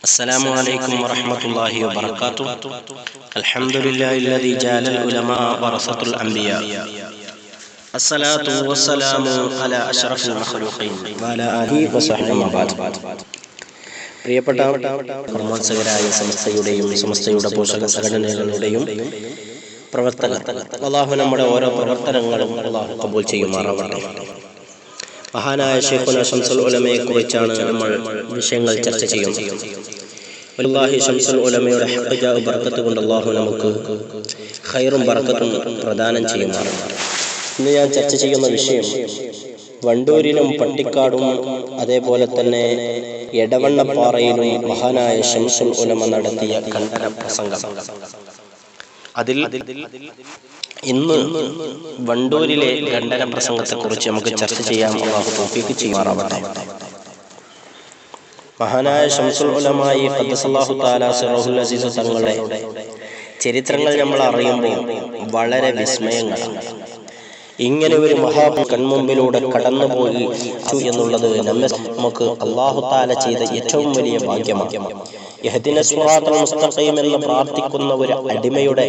السلام عليكم ورحمة الله وبركاته. الحمد لله الذي جعل العلماء ورثة الأنبياء. الصلاة والسلام على أشرف المخلوقين وعلى آله وصحبه وبعد. പ്രിയപ്പെട്ട പ്രവർത്തകരായ സമസ്തയുടെ പോഷക സംഘടനകളുടെയും പ്രവർത്തകർ, അല്ലാഹു നമ്മുടെ ഓരോ പ്രവർത്തനങ്ങളും അല്ലാഹു കബൂൽ ചെയ്യുമാറാവട്ടെ. മഹാനായ ശൈഖുനാ ശംസുൽ ഉലമയെ കുറിച്ചാണ് നമ്മൾ വിഷയങ്ങൾ ചർച്ച ചെയ്യുന്നത്. വല്ലാഹി ശംസുൽ ഉലമയുടെ ഹഖ്ഖ ബർക്കത്ത് കൊണ്ട് അല്ലാഹു നമുക്ക് ഖൈറും ബർക്കത്തും പ്രദാനം ചെയ്യുമാറാവട്ടെ. ഇന്ന് ഞാൻ ചർച്ച ചെയ്യുന്ന വിഷയം വണ്ടൂരിലും പട്ടിക്കാടും അതേപോലെ തന്നെ എടവണ്ണപ്പാറയിലും മഹാനായ ശംസുൽ ഉലമ നടത്തിയ ഖണ്ഡന പ്രസംഗം. അതിൽ ഇന്ന് വണ്ടൂരിലെ ഖണ്ഡന പ്രസംഗത്തെ കുറിച്ച് നമുക്ക് ചർച്ച ചെയ്യാം. അല്ലാഹു തൗഫീഖ് ചെയ്യുമാറാവട്ടെ. മഹാനായ ശംസുൽ ഉലമായി ഖദ്ദസല്ലാഹു തആല സിറഹുൽ അസീസ് തങ്ങളുടെ ചരിത്രങ്ങൾ നമ്മൾ അറിയുമ്പോൾ വളരെ വിസ്മയങ്ങളാണ്. ഇങ്ങനെ ഒരു മഹാ കൺമുമ്പിലൂടെ കടന്നുപോയി എന്നുള്ളത് നമുക്ക് അല്ലാഹു തആല ചെയ്ത ഏറ്റവും വലിയ ഭാഗ്യമാണ്. യഹ്ദിനസ് സിറാത്തൽ മുസ്തഖീം എന്ന് പ്രാർത്ഥിക്കുന്ന ഒരു അടിമയുടെ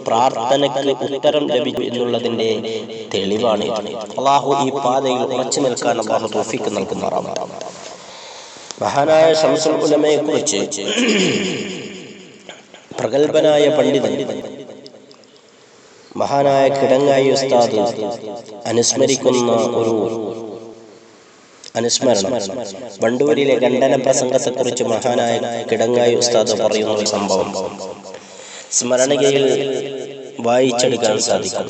പ്രാർത്ഥനയ്ക്ക് ഉത്തരം ലഭിച്ചു എന്നുള്ളതിന്റെ തെളിവാണ്. അല്ലാഹു ഈ പാതയിൽ ഉറച്ചു നിൽക്കാൻ അല്ലാഹു തൗഫീഖ് നൽകുമാറാവട്ടെ. മഹാനായ ശംസുൽ ഉലമയെ കുറിച്ച് പ്രഗൽഭനായ പണ്ഡിതൻ മഹാനായ കിടങ്ങായി ഉസ്താദ് അനുസ്മരിക്കുന്ന ഒരു അനുസ്മരണം, വണ്ടൂരിലെ ഖണ്ഡന പ്രസംഗത്തെ കുറിച്ച് മഹാനായ കിടങ്ങായി ഉസ്താദ് പറയുന്ന ഒരു സംഭവം സ്മരണയിൽ വായിച്ചെടുക്കാൻ സാധിക്കും.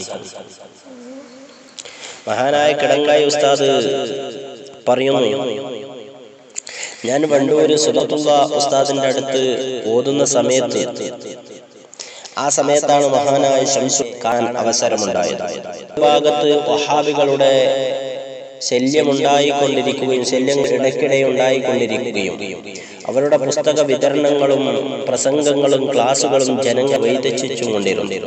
മഹാനായ കിടങ്ങായി ഉസ്താദ് പറയുന്നു, ഞാൻ വണ്ടൂര് സുലത്തുള്ള ഉസ്താദിന്റെ അടുത്ത് ഓതുന്ന സമയത്ത്, ആ സമയത്താണ് മഹാനായ ശംസുൽ ഖാൻ അവസരമുണ്ടായത്. ഭാഗത്ത് വഹാബികളുടെ ശല്യം ഇടയ്ക്കിടെ ഉണ്ടായിക്കൊണ്ടിരിക്കുകയും അവരുടെ പുസ്തക വിതരണങ്ങളും പ്രസംഗങ്ങളും ക്ലാസുകളും ജനങ്ങൾ വൈദഗ്ധ്യച്ചുകൊണ്ടിരുന്നു.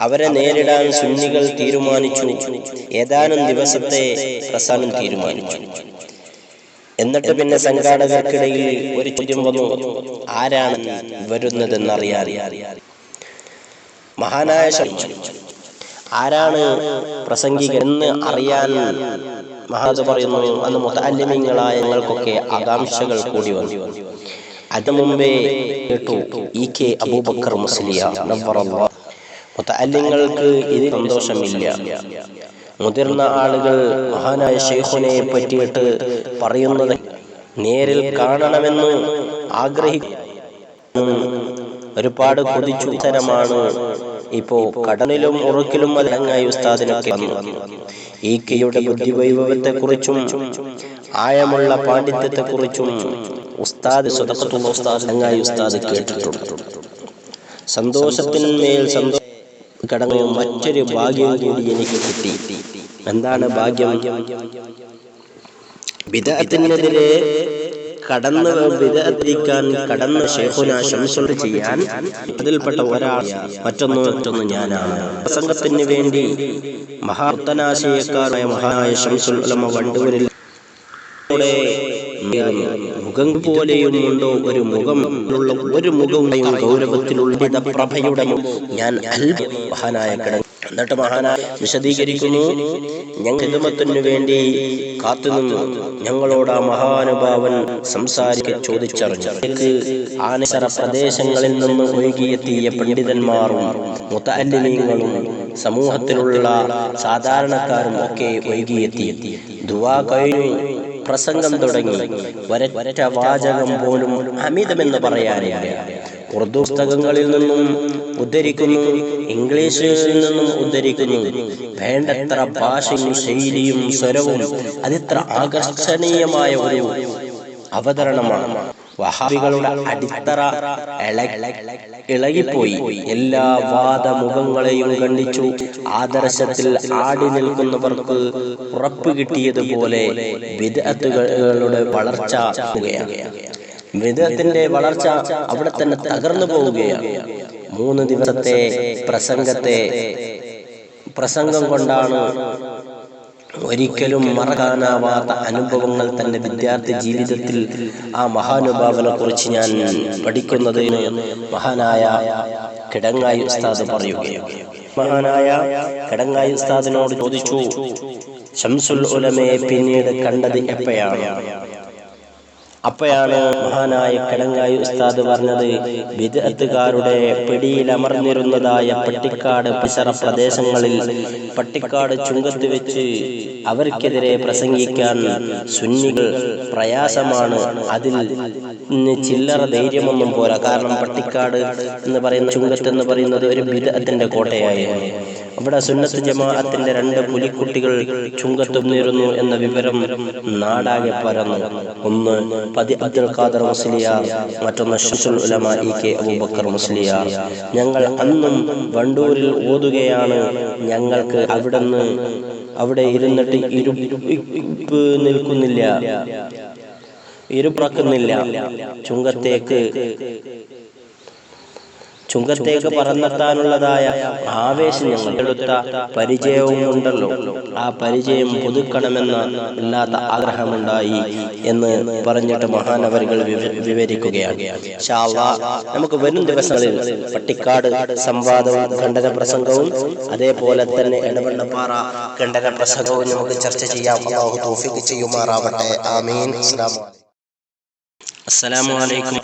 അവരെ നേരിടാൻ സുന്നികൾ തീരുമാനിച്ചു. ഏതാനും ദിവസത്തെ പ്രസ്ഥാനം തീരുമാനിച്ചു. എന്നിട്ട് പിന്നെ സംഘാടകർക്കിടയിൽ ഒരു ചോദ്യം വന്നു, ആരാണ് വരുന്നതെന്നറിയാൻ. മഹാനായ ആരാണ് പ്രസംഗികൻ എന്ന് അറിയാൻ മഹാദ് പറയുന്നു, അന്ന് മുതഅല്ലിമീങ്ങളായ ഞങ്ങൾക്കൊക്കെ ആകാംക്ഷകൾ കൂടി വന്നു. അതിനു മുമ്പേ കേട്ടു ഇ.കെ. അബൂബക്കർ മുസ്ലിയാർ നവ്വറല്ലാഹു. മുതഅല്ലിങ്ങൾക്ക് ഇതിൽ സന്തോഷമില്ല. മുതിർന്ന ആളുകൾ മഹാനായ ശൈഖുനെ പറ്റിയിട്ട് പറയുന്നത് നേരിൽ കാണണമെന്ന് ആഗ്രഹിക്കുന്നു. ഒരുപാട് കൊതിച്ചു തരമാണ്. ഇപ്പോ കടലിലും ഉറക്കിലും കിടങ്ങായി ഉസ്താദിനൊക്കെ ഈക്കയുടെ ബുദ്ധിവൈഭവത്തെ കുറിച്ചും ആഴമുള്ള പാണ്ഡിത്യത്തെ കുറിച്ചും ഉസ്താദ് സ്വതക്കത്തുള്ള ഉസ്താദ് കിടങ്ങായി ഉസ്താദ് കേട്ടിട്ടുണ്ട്. സന്തോഷത്തിന്മേൽ കടങ്ങ മറ്റൊരു ഭാഗ്യം കൂടി എനിക്ക് കിട്ടി. എന്താണ് ഭാഗ്യം? ബിദ്അത്തിനെതിരെ കടന്ന് ശൈഖുനാ ശംസുൽ ചെയ്യാൻ അതിൽപ്പെട്ട ഒരാൾ മറ്റൊന്ന് ഞാനാണ്. പ്രസംഗത്തിന് വേണ്ടി മഹാത്തനാശയക്കാരായ മഹാനായ ശംസുൽ ഉലമ വണ്ടൂരിൽ മുഖം പോലെയും ഉണ്ടോ ഒരു മുഖമുള്ള ഒരു മുഖവും ഗൗരവത്തിലുള്ള പ്രഭയുടെ ഞാൻ മഹാനായ കിടങ്ങ. എന്നിട്ട് മഹാനായ വിശദീകരിക്കുന്നു, ഞങ്ങൾ ഹിദ്മത്തിനു വേണ്ടി കാത്തുനിന്നു. ഞങ്ങളോട് ആ മഹാനുഭാവൻ ചോദിച്ചറിഞ്ഞു. ആനസറ പ്രദേശങ്ങളിൽ നിന്ന് ഒഴുകിയെത്തിയ പണ്ഡിതന്മാരും മുതഅല്ലിമീങ്ങളും സമൂഹത്തിലുള്ള സാധാരണക്കാരും ഒക്കെ ഒഴുകിയെത്തി. ദുആ കഴിഞ്ഞു, പ്രസംഗം തുടങ്ങി. ഒരൊറ്റ വാചകം പോലും അമിതമെന്ന് പറയാനില്ല. ഉറുദു പുസ്തകങ്ങളിൽ നിന്നും ഉദ്ധരിക്കുന്നു, ഇംഗ്ലീഷിൽ നിന്നും ഉദ്ധരിക്കുന്നു. വേണ്ടത്ര ഭാഷയും ശൈലിയും സ്വരവും അതിത്ര ആകർഷണീയമായ ഒരു അവതരണമാണ്. വഹാബികളുടെ അടിത്തറ ഇളകിപ്പോയി. എല്ലാ വാദമുഖങ്ങളെയും ഖണ്ഡിച്ചു. ആദർശത്തിൽ ആടി നിൽക്കുന്നവർക്ക് ഉറപ്പ് കിട്ടിയതുപോലെ ബിദ്അത്തുകളുടെ വളർച്ച ബിദ്അത്തിന്റെ വളർച്ച അവിടെ തന്നെ തകർന്നു പോവുകയാണ്. 3 ദിവസത്തെ പ്രസംഗം കൊണ്ടാണ് ഒരിക്കലും മറക്കാനാവാത്ത അനുഭവങ്ങൾ തന്നെ വിദ്യാർത്ഥി ജീവിതത്തിൽ ആ മഹാനുഭാവനെ കുറിച്ച് ഞാൻ പഠിക്കുന്നത് മഹാനായ കിടങ്ങായി ഉസ്താദ് പറയുകയാണ്. മഹാനായ കിടങ്ങായി ഉസ്താദിനോട് ചോദിച്ചു, ശംസുൽ ഉലമയെ പിന്നീട് കണ്ടത് എപ്പോഴാണ്? അപ്പോഴാണ് മഹാനായ കിടങ്ങായി ഉസ്താദ് പറഞ്ഞത്, ബിദ്അത്തുകാരുടെ പിടിയിലമർന്നിരുന്നതായ പട്ടിക്കാട് പരിസര പ്രദേശങ്ങളിൽ, പട്ടിക്കാട് ചുങ്കത്ത് വെച്ച് അവർക്കെതിരെ പ്രസംഗിക്കാൻ സുന്നികൾ പ്രയാസമാണ്. അതിൽ ചില്ലറ ധൈര്യമൊന്നും പോരാ. കാരണം പട്ടിക്കാട് എന്ന് പറയുന്ന, ചുങ്കത്ത് എന്ന് പറയുന്നത് ഒരു ബിദ്അത്തിന്റെ കോട്ടയായിരുന്നു. അവിടെ സുന്നത്ത് ജമാഅത്തിന്റെ 2 പുലിക്കുട്ടികൾ ചുങ്കത്തുന്നിരുന്നു എന്ന വിവരം നാടാകെ പരന്നു. ഒന്ന് പതി അബ്ദുൽ ഖാദർ മുസ്ലിയാർ, മറ്റൊന്ന് ശംസുൽ ഉലമ EK അബൂബക്കർ മുസ്ലിയാർ. ഞങ്ങൾ അന്നും വണ്ടൂരിൽ ഓതുകയാണ്. ഞങ്ങൾക്ക് അവിടെ ഇരുന്നിട്ട് ഇരുപ്പിറക്കുന്നില്ല. ചുങ്കത്തേക്ക് പറന്നെത്താനുള്ളതായ ആവേശം ഞങ്ങൾ എടുത്ത പരിചയവും ഉണ്ടല്ലോ. ആ പരിചയം പുതുക്കണമെന്ന ഇല്ലാത്ത ആഗ്രഹമുണ്ടായി എന്ന് പറഞ്ഞിട്ട് മഹാനവരുകൾ വിവരിക്കുകയാണ്. ഇൻഷാ അല്ലാഹ് നമുക്ക് വരും ദിവസങ്ങളിൽ പട്ടിക്കാട് സംവാദവും ഖണ്ഡന പ്രസംഗവും അതേപോലെ തന്നെ എടവണ്ണപ്പാറ ഖണ്ഡന പ്രസംഗവും നമുക്ക് ചർച്ച ചെയ്യാം. അല്ലാഹു തൗഫീഖ് ചെയ്യുമാറാവട്ടെ. ആമീൻ. അസ്സലാമു അലൈക്കും.